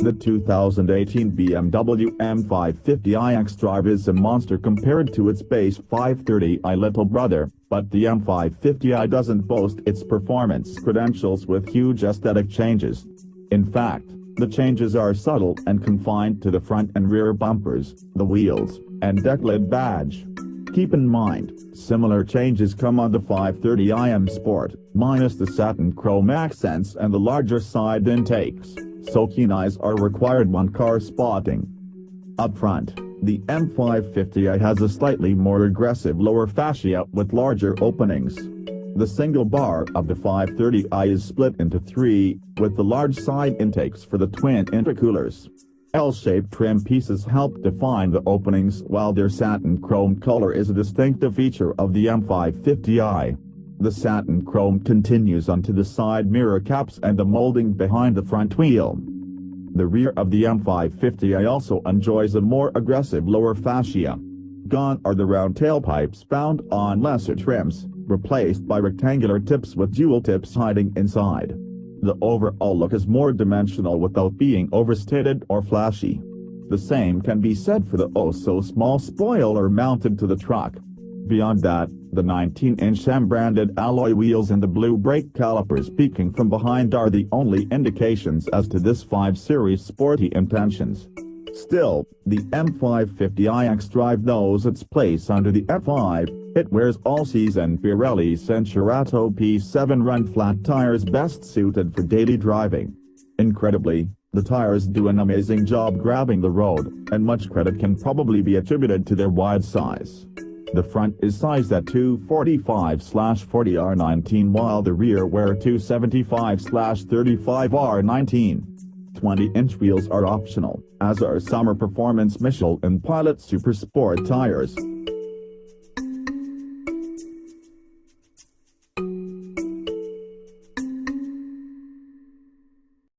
The 2018 BMW M550i xDrive is a monster compared to its base 530i little brother, but the M550i doesn't boast its performance credentials with huge aesthetic changes. In fact, the changes are subtle and confined to the front and rear bumpers, the wheels, and deck lid badge. Keep in mind, similar changes come on the 530i M Sport, minus the satin chrome accents and the larger side intakes, so keen eyes are required when car spotting. Up front, the M550i has a slightly more aggressive lower fascia with larger openings. The single bar of the 530i is split into three, with the large side intakes for the twin intercoolers. L-shaped trim pieces help define the openings, while their satin chrome color is a distinctive feature of the M550i. The satin chrome continues onto the side mirror caps and the molding behind the front wheel. The rear of the M550i also enjoys a more aggressive lower fascia. Gone are the round tailpipes found on lesser trims, replaced by rectangular tips with dual tips hiding inside. The overall look is more dimensional without being overstated or flashy. The same can be said for the oh-so-small spoiler mounted to the truck. Beyond that, the 19-inch M-branded alloy wheels and the blue brake calipers peeking from behind are the only indications as to this 5 Series sporty intentions. Still, the M550i xDrive knows its place under the F5. It wears all-season Pirelli Cinturato P7 run-flat tires best suited for daily driving. Incredibly, the tires do an amazing job grabbing the road, and much credit can probably be attributed to their wide size. The front is sized at 245/40R19 while the rear were 275/35R19. 20-inch wheels are optional, as are summer performance Michelin Pilot Super Sport tires.